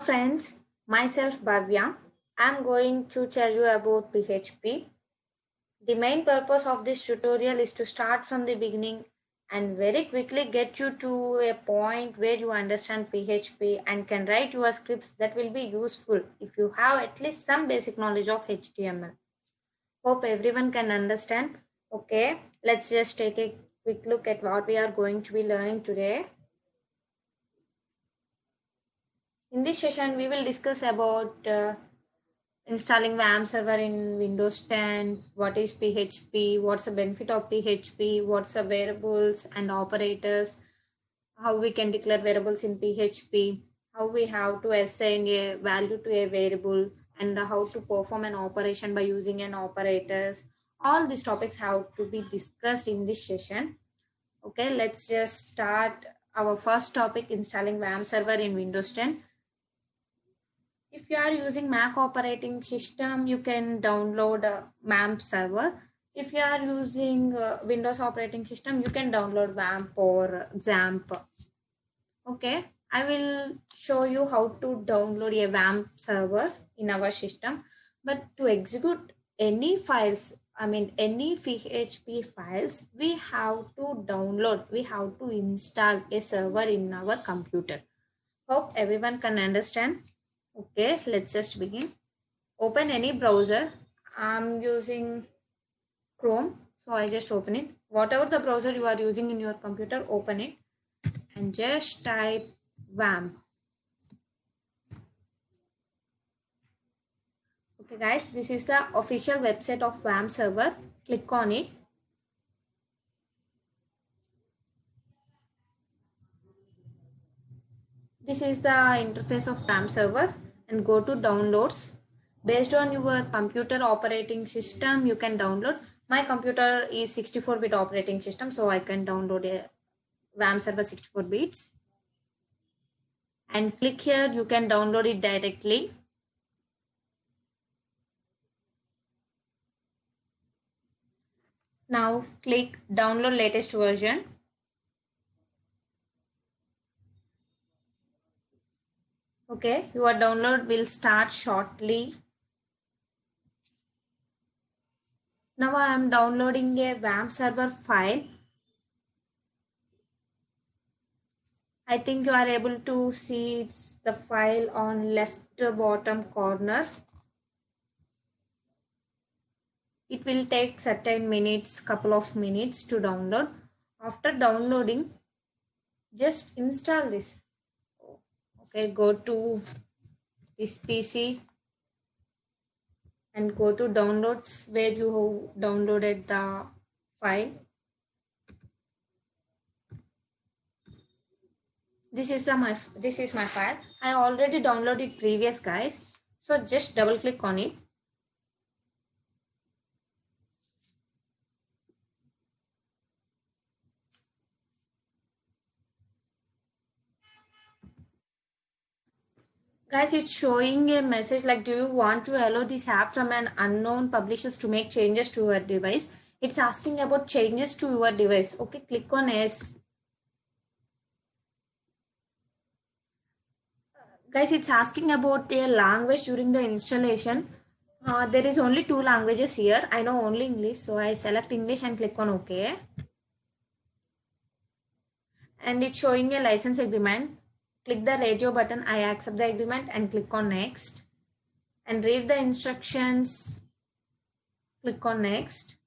friends, myself Bhavya. I'm going to tell you about PHP. The main purpose of this tutorial is to start from the beginning and very quickly get you to a point where you understand PHP and can write your scripts that will be useful if you have at least some basic knowledge of HTML. Hope everyone can understand. Okay, let's just take a quick look at what we are going to be learning today. In this session, we will discuss about installing WAM server in Windows 10, what is PHP, what's the benefit of PHP, what's the variables and operators, how we can declare variables in PHP, how we have to assign a value to a variable, and how to perform an operation by using an operators. All these topics have to be discussed in this session. Okay, let's just start our first topic, installing WAM server in Windows 10. If you are using Mac operating system, you can download WAMP server. If you are using Windows operating system, you can download WAMP or XAMPP. Okay, I will show you how to download a WAMP server in our system. But to execute any files, any PHP files, we have to download, we have to install a server in our computer. Hope everyone can understand. Okay, let's just begin. Open any browser. I'm using Chrome, so I just open it. Whatever the browser you are using in your computer, open it and just type WAMP. Okay guys, this is the official website of WAMP server. Click on it. This is the interface of WAMP server, and go to downloads. Based on your computer operating system, you can download. My computer is 64-bit operating system, so I can download a WAMP server 64 bits. And click here, you can download it directly. Now click download latest version. Okay, your download will start shortly. Now I am downloading a WAMP server file. I think you are able to see it's the file on left bottom corner. It will take certain minutes, couple of minutes to download. After downloading, just install this. Okay, go to this PC and go to downloads where you have downloaded the file. This is my file. I already downloaded previous guys. So just double click on it. Guys, it's showing a message like, do you want to allow this app from an unknown publishers to make changes to your device? It's asking about changes to your device. Okay, click on yes. Guys, it's asking about a language during the installation. There is only 2 languages here. I know only English, so I select English and click on OK. And it's showing a license agreement. Click the radio button, I accept the agreement, and click on next. And read the instructions. Click on next.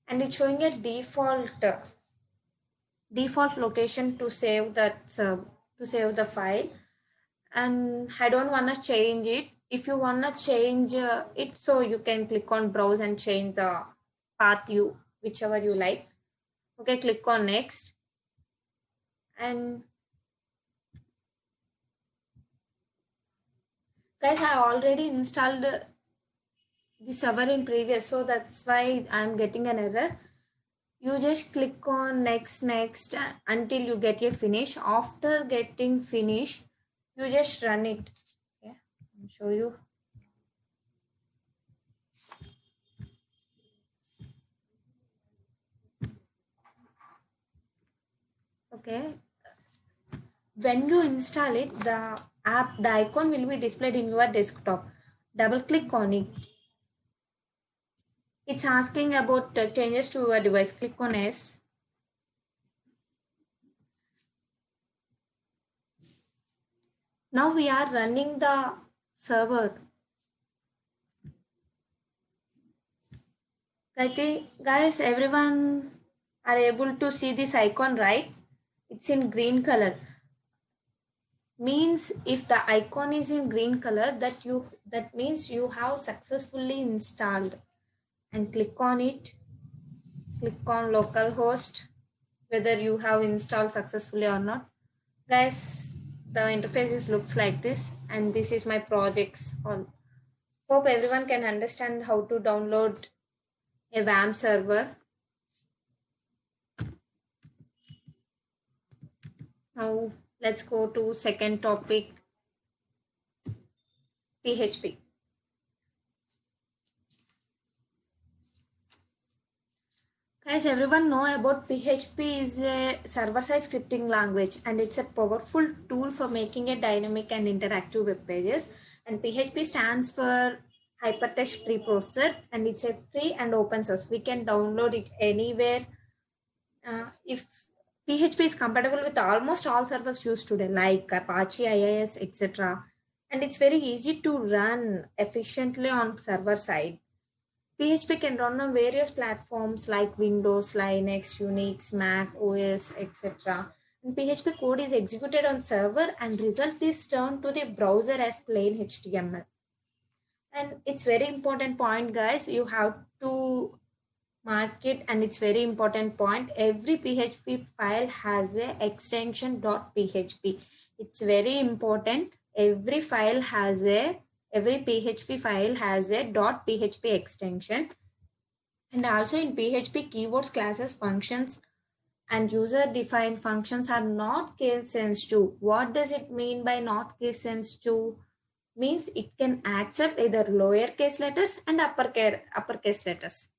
And it's showing a default location to save the file. And I don't want to change it. If you want to change it, so you can click on browse and change the path whichever you like. Okay, click on next. And guys, I already installed the server in previous, so that's why I'm getting an error. You just click on next until you get a finish. After getting finish, you just run it. Okay, I'll show you. Okay, when you install it, the app, the icon will be displayed in your desktop. Double click on it. It's asking about changes to your device. Click on yes. Now we are running the server. Guys, everyone are able to see this icon, right? It's in green color. Means if the icon is in green color, that means you have successfully installed. And click on it. Click on localhost, whether you have installed successfully or not. Guys, the interface looks like this, and this is my projects on. Hope everyone can understand how to download a WAM server. Now let's go to second topic, PHP. Guys, everyone know about PHP is a server-side scripting language, and it's a powerful tool for making a dynamic and interactive web pages. And PHP stands for Hypertext Preprocessor, and it's a free and open source. We can download it anywhere. If PHP is compatible with almost all servers used today, like Apache, IIS, etc. And it's very easy to run efficiently on server side. PHP can run on various platforms like Windows, Linux, Unix, Mac, OS, etc. And PHP code is executed on server and result is turned to the browser as plain HTML. And it's very important point, guys. You have to mark it, and it's very important point. Every PHP file has a extension .php. It's very important. Every PHP file has a .php extension. And also in PHP, keywords, classes, functions, and user-defined functions are not case sensitive. What does it mean by not case sensitive? Means it can accept either lowercase letters and uppercase letters.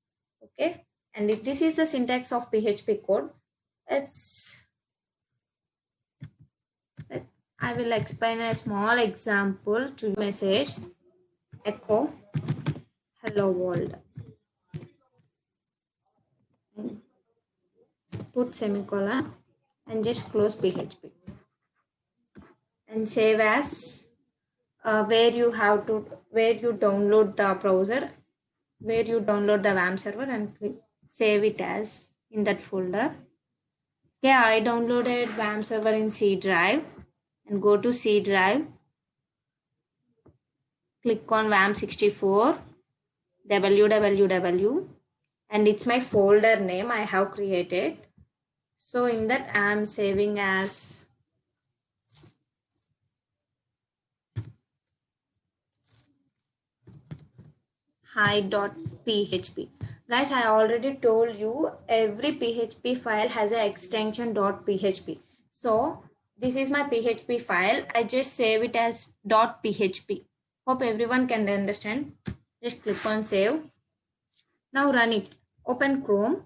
Okay, and if this is the syntax of PHP code, I will explain a small example to message echo hello world. Put semicolon and just close PHP and save as where you download the browser, where you download the WAM server, and save it as in that folder. Yeah, I downloaded WAM server in C drive, and go to C drive, click on WAM64 www, and it's my folder name I have created. So in that I am saving as hi.php. Guys, I already told you every PHP file has an extension .php. So this is my PHP file. I just save it as .php. Hope everyone can understand. Just click on save. Now run it. Open Chrome.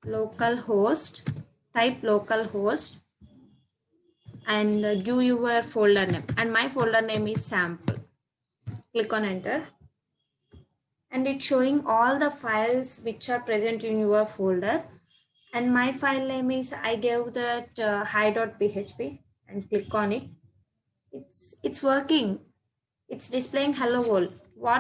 Localhost. Type localhost and give your folder name, and my folder name is sample. Click on enter, and it's showing all the files which are present in your folder, and my file name is, I gave that hi.php, and click on it. It's working. It's displaying hello world. What